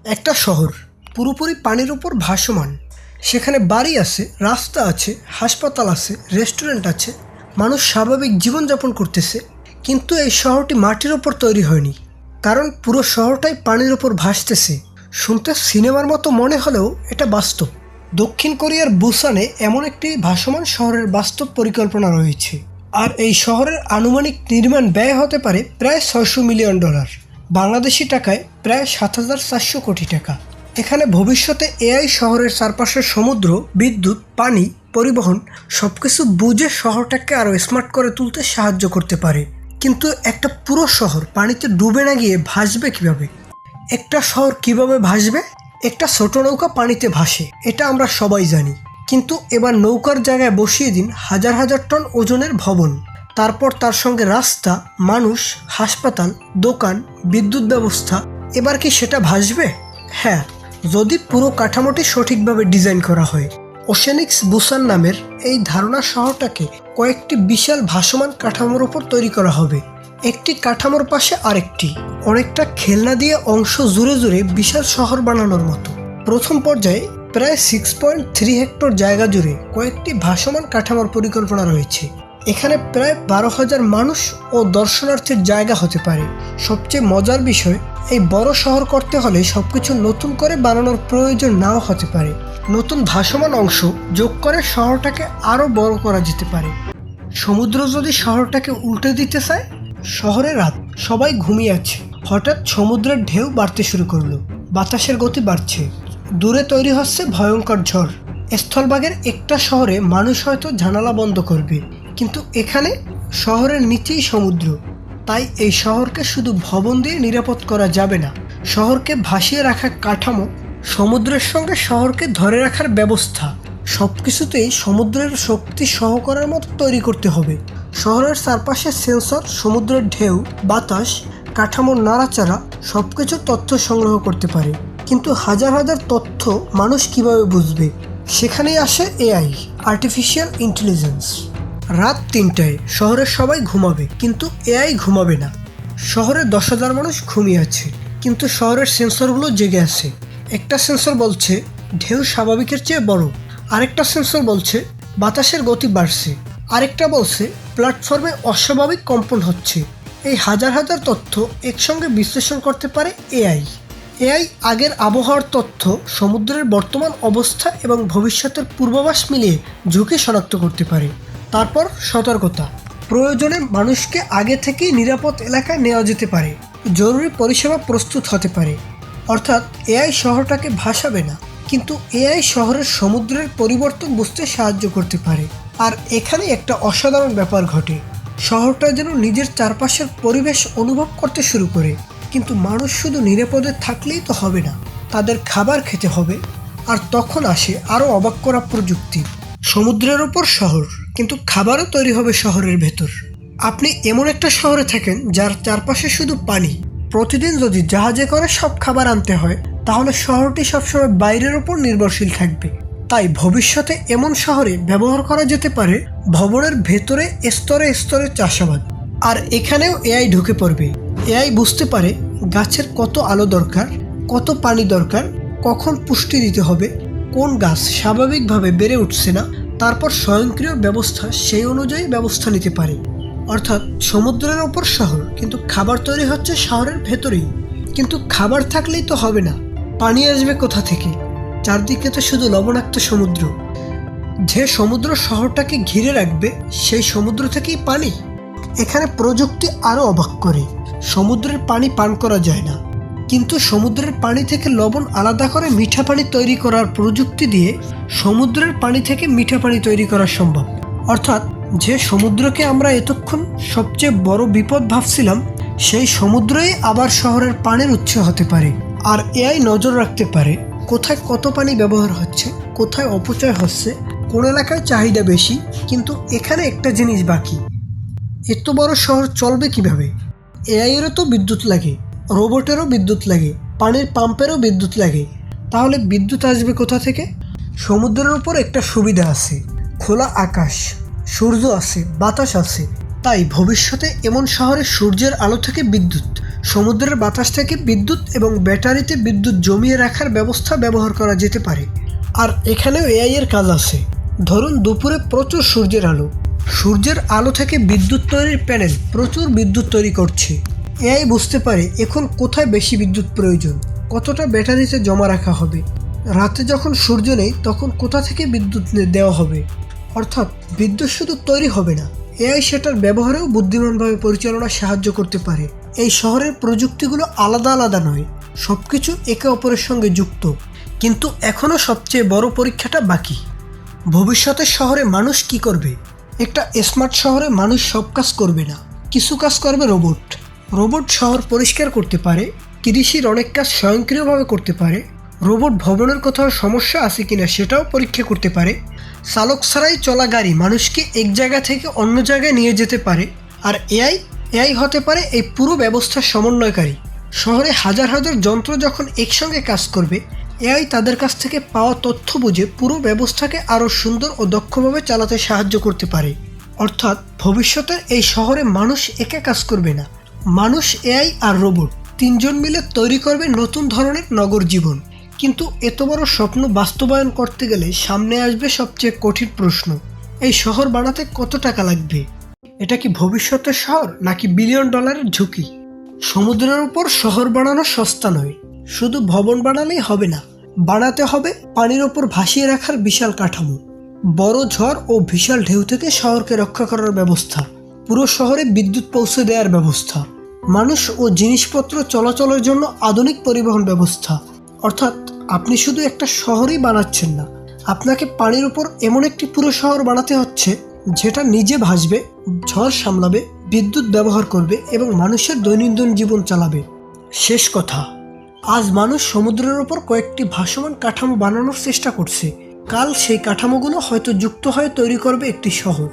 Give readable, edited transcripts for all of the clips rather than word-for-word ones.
একটা শহর পুরোপুরি পানির উপর ভাসমান। সেখানে বাড়ি আছে, রাস্তা আছে, হাসপাতাল আছে, রেস্টুরেন্ট আছে, মানুষ স্বাভাবিক জীবনযাপন করতেছে। কিন্তু এই শহরটি মাটির ওপর তৈরি হয়নি, কারণ পুরো শহরটাই পানির ওপর ভাসতেছে। শুনতে সিনেমার মতো মনে হলেও এটা বাস্তব। দক্ষিণ কোরিয়ার বুসানে এমন একটি ভাসমান শহরের বাস্তব পরিকল্পনা রয়েছে, আর এই শহরের আনুমানিক নির্মাণ ব্যয় হতে পারে প্রায় $600 মিলিয়ন, বাংলাদেশি টাকায় প্রায় 7,400 কোটি টাকা। এখানে ভবিষ্যতে এআই শহরের চারপাশের সমুদ্র, বিদ্যুৎ, পানি, পরিবহন সবকিছু বুঝে শহরটাকে আরও স্মার্ট করে তুলতে সাহায্য করতে পারে। কিন্তু একটা পুরো শহর পানিতে ডুবে না গিয়ে ভাসবে কিভাবে? একটা শহর কিভাবে ভাসবে? একটা ছোট নৌকা পানিতে ভাসে, এটা আমরা সবাই জানি। কিন্তু এবার নৌকার জায়গায় বসিয়ে দিন হাজার হাজার টন ওজনের ভবন, তারপর তার সঙ্গে রাস্তা, মানুষ, হাসপাতাল, দোকান, বিদ্যুৎ ব্যবস্থা। এবার কি সেটা ভাসবে? হ্যাঁ, যদি পুরো কাঠামোটি সঠিকভাবে ডিজাইন করা হয়। ওশেনিক্স বুসান নামের এই ধারণা শহরটাকে কয়েকটি বিশাল ভাসমান কাঠামোর উপর তৈরি করা হবে, একটি কাঠামোর পাশে আরেকটি, অনেকটা খেলনা দিয়ে অংশ জুড়ে জুড়ে বিশাল শহর বানানোর মতো। প্রথম পর্যায়ে প্রায় 6.3 হেক্টর জায়গা জুড়ে কয়েকটি ভাসমান কাঠামোর পরিকল্পনা রয়েছে। এখানে প্রায় 12,000 মানুষ ও দর্শনার্থীর জায়গা হতে পারে। সবচেয়ে মজার বিষয়, এই বড় শহর করতে হলে সবকিছু নতুন করে বানানোর প্রয়োজন নাও হতে পারে। নতুন ভাসমান অংশ যোগ করে শহরটাকে আরও বড় করা যেতে পারে। সমুদ্র যদি শহরটাকে উল্টে দিতে চায়। শহরে রাত, সবাই ঘুমিয়ে আছে, হঠাৎ সমুদ্রের ঢেউ বাড়তে শুরু করলো, বাতাসের গতি বাড়ছে, দূরে তৈরি হচ্ছে ভয়ঙ্কর ঝড়। স্থলভাগের একটা শহরে মানুষ হয়তো জানালা বন্ধ করবে, কিন্তু এখানে শহরের নিচেই সমুদ্র। তাই এই শহরকে শুধু ভবন দিয়ে নিরাপদ করা যাবে না, শহরকে ভাসিয়ে রাখা কাঠামো, সমুদ্রের সঙ্গে শহরকে ধরে রাখার ব্যবস্থা, সবকিছুতেই সমুদ্রের শক্তি সহ করার মতো তৈরি করতে হবে। শহরের চারপাশে সেন্সর, সমুদ্রের ঢেউ, বাতাস, কাঠামোর নাড়াচাড়া সবকিছু তথ্য সংগ্রহ করতে পারে। কিন্তু হাজার হাজার তথ্য মানুষ কিভাবে বুঝবে? সেখানেই আসে এআই, আর্টিফিশিয়াল ইন্টেলিজেন্স। রাত 3টায় শহরের সবাই ঘুমাবে, কিন্তু এআই ঘুমাবে না। শহরে 10,000 মানুষ ঘুমিয়ে আছে, কিন্তু শহরের সেন্সরগুলো জেগে আছে। একটা সেন্সর বলছে ঢেউ স্বাভাবিকের চেয়ে বড়, আরেকটা সেন্সর বলছে বাতাসের গতি বাড়ছে, আরেকটা বলছে প্ল্যাটফর্মে অস্বাভাবিক কম্পন হচ্ছে। এই হাজার হাজার তথ্য একসঙ্গে বিশ্লেষণ করতে পারে এআই। এআই আগের আবহাওয়ার তথ্য, সমুদ্রের বর্তমান অবস্থা এবং ভবিষ্যতের পূর্বাভাস মিলিয়ে ঝুঁকি শনাক্ত করতে পারে। তারপর সতর্কতা, প্রয়োজনে মানুষকে আগে থেকেই নিরাপদ এলাকায় নেওয়া যেতে পারে, জরুরি পরিষেবা প্রস্তুত হতে পারে। অর্থাৎ এআই শহরটাকে ভাসাবে না, কিন্তু এআই শহরের সমুদ্রের পরিবর্তন বুঝতে সাহায্য করতে পারে। আর এখানে একটা অসাধারণ ব্যাপার ঘটে, শহরটা যেন নিজের চারপাশের পরিবেশ অনুভব করতে শুরু করে। কিন্তু মানুষ শুধু নিরাপদে থাকলেই তো হবে না, তাদের খাবার খেতে হবে। আর তখন আসে আরও অবাক করা প্রযুক্তি। সমুদ্রের ওপর শহর, কিন্তু খাবারও তৈরি হবে শহরের ভেতর। আপনি এমন একটা শহরে থাকেন যার চারপাশে শুধু পানি। প্রতিদিন যদি জাহাজে করে সব খাবার আনতে হয়, তাহলে শহরটি সবসময় বাইরের ওপর নির্ভরশীল থাকবে। তাই ভবিষ্যতে এমন শহরে ব্যবহার করা যেতে পারে ভবনের ভেতরে স্তরে স্তরে চাষাবাদ। আর এখানেও এআই ঢুকে পড়বে। এআই বুঝতে পারে গাছের কত আলো দরকার, কত পানি দরকার, কখন পুষ্টি দিতে হবে, কোন গাছ স্বাভাবিকভাবে বেড়ে উঠছে না। তারপর স্বয়ংক্রিয় ব্যবস্থা সেই অনুযায়ী ব্যবস্থা নিতে পারে। অর্থাৎ সমুদ্রের ওপর শহর, কিন্তু খাবার তৈরি হচ্ছে শহরের ভেতরেই। কিন্তু খাবার থাকলেই তো হবে না, পানি আসবে কোথা থেকে? চারদিকে তো শুধু লবণাক্ত সমুদ্র। যে সমুদ্র শহরটাকে ঘিরে রাখবে, সেই সমুদ্র থেকেই পানি। এখানে প্রযুক্তি আরও অবাক করে। সমুদ্রের পানি পান করা যায় না, কিন্তু সমুদ্রের পানি থেকে লবণ আলাদা করে মিঠা পানি তৈরি করার প্রযুক্তি দিয়ে সমুদ্রের পানি থেকে মিঠা পানি তৈরি করা সম্ভব। অর্থাৎ যে সমুদ্রকে আমরা এতক্ষণ সবচেয়ে বড় বিপদ ভাবছিলাম, সেই সমুদ্রই আবার শহরের পানির উৎস হতে পারে। আর এআই নজর রাখতে পারে কোথায় কত পানি ব্যবহার হচ্ছে, কোথায় অপচয় হচ্ছে, কোন এলাকায় চাহিদা বেশি। কিন্তু এখানে একটা জিনিস বাকি, এত বড় শহর চলবে কিভাবে? এআইয়েরও তো বিদ্যুৎ লাগে, রোবটেরও বিদ্যুৎ লাগে, পানির পাম্পেরও বিদ্যুৎ লাগে। তাহলে বিদ্যুৎ আসবে কোথা থেকে? সমুদ্রের উপর একটা সুবিধা আছে, খোলা আকাশ, সূর্য আছে, বাতাস আছে। তাই ভবিষ্যতে এমন শহরে সূর্যের আলো থেকে বিদ্যুৎ, সমুদ্রের বাতাস থেকে বিদ্যুৎ এবং ব্যাটারিতে বিদ্যুৎ জমিয়ে রাখার ব্যবস্থা ব্যবহার করা যেতে পারে। আর এখানেও এআই এর কাজ আছে। ধরুন দুপুরে প্রচুর সূর্যের আলো থেকে বিদ্যুৎ তৈরির প্যানেল প্রচুর বিদ্যুৎ তৈরি করছে। এআই বুঝতে পারে এখন কোথায় বেশি বিদ্যুৎ প্রয়োজন, কতটা ব্যাটারিতে জমা রাখা হবে, রাতে যখন সূর্য নেই তখন কোথা থেকে বিদ্যুৎ দেওয়া হবে। অর্থাৎ বিদ্যুৎ শুধু তৈরি হবে না, এআই সেটার ব্যবহারেও বুদ্ধিমানভাবে পরিচালনা সাহায্য করতে পারে। এই শহরের প্রযুক্তিগুলো আলাদা আলাদা নয়, সবকিছু একে অপরের সঙ্গে যুক্ত। কিন্তু এখনও সবচেয়ে বড় পরীক্ষাটা বাকি। ভবিষ্যতের শহরে মানুষ কি করবে? একটা স্মার্ট শহরে মানুষ সব কাজ করবে না, কিছু কাজ করবে রোবট শহর পরিষ্কার করতে পারে, কৃষির অনেক কাজ স্বয়ংক্রিয়ভাবে করতে পারে, রোবট ভবনের কোথাও সমস্যা আছে কিনা সেটাও পরীক্ষা করতে পারে, চালক ছাড়াই চলা গাড়ি মানুষকে এক জায়গা থেকে অন্য জায়গায় নিয়ে যেতে পারে। আর এআই হতে পারে এই পুরো ব্যবস্থার সমন্বয়কারী। শহরে হাজার হাজার যন্ত্র যখন একসঙ্গে কাজ করবে, এআই তাদের কাছ থেকে পাওয়া তথ্য বুঝে পুরো ব্যবস্থাকে আরও সুন্দর ও দক্ষভাবে চালাতে সাহায্য করতে পারে। অর্থাৎ ভবিষ্যতের এই শহরে মানুষ একা কাজ করবে না, মানুষ, এআই আর রোবট তিনজন মিলে তৈরি করবে নতুন ধরনের নগর জীবন। কিন্তু এত বড় স্বপ্ন বাস্তবায়ন করতে গেলে সামনে আসবে সবচেয়ে কঠিন প্রশ্ন, এই শহর বানাতে কত টাকা লাগবে? এটা কি ভবিষ্যতের শহর নাকি বিলিয়ন ডলারের ঝুঁকি? সমুদ্রের উপর শহর বানানো সস্তা নয়, শুধু ভবন বানালেই হবে না, বানাতে হবে পানির ওপর ভাসিয়ে রাখার বিশাল কাঠামো, বড় ঝড় ও বিশাল ঢেউ থেকে শহরকে রক্ষা করার ব্যবস্থা, পুরো শহরে বিদ্যুৎ পৌঁছে দেওয়ার ব্যবস্থা, মানুষ ও জিনিসপত্র চলাচলের জন্য আধুনিক পরিবহন ব্যবস্থা। অর্থাৎ আপনি শুধু একটা শহরই বানাচ্ছেন না, আপনাকে পানির উপর এমন একটি পুরো শহর বানাতে হচ্ছে যেটা নিজে ভাসবে, ঝড় সামলাবে, বিদ্যুৎ ব্যবহার করবে এবং মানুষের দৈনন্দিন জীবন চালাবে। শেষ কথা, আজ মানুষ সমুদ্রের ওপর কয়েকটি ভাসমান কাঠামো বানানোর চেষ্টা করছে। কাল সেই কাঠামোগুলো হয়তো যুক্ত হয়ে তৈরি করবে একটি শহর।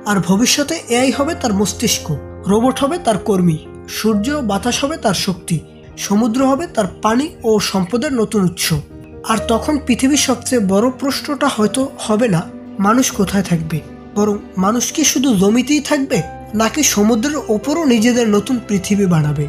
আর ভবিষ্যতে এআই হবে তার মস্তিষ্ক, রোবট হবে তার কর্মী, সূর্য ও বাতাস হবে তার শক্তি, সমুদ্র হবে তার পানি ও সম্পদের নতুন উৎস। আর তখন পৃথিবীর সবচেয়ে বড় প্রশ্নটা হয়তো হবে না মানুষ কোথায় থাকবে, বরং মানুষ কি শুধু জমিতেই থাকবে নাকি সমুদ্রের ওপরও নিজেদের নতুন পৃথিবী বানাবে।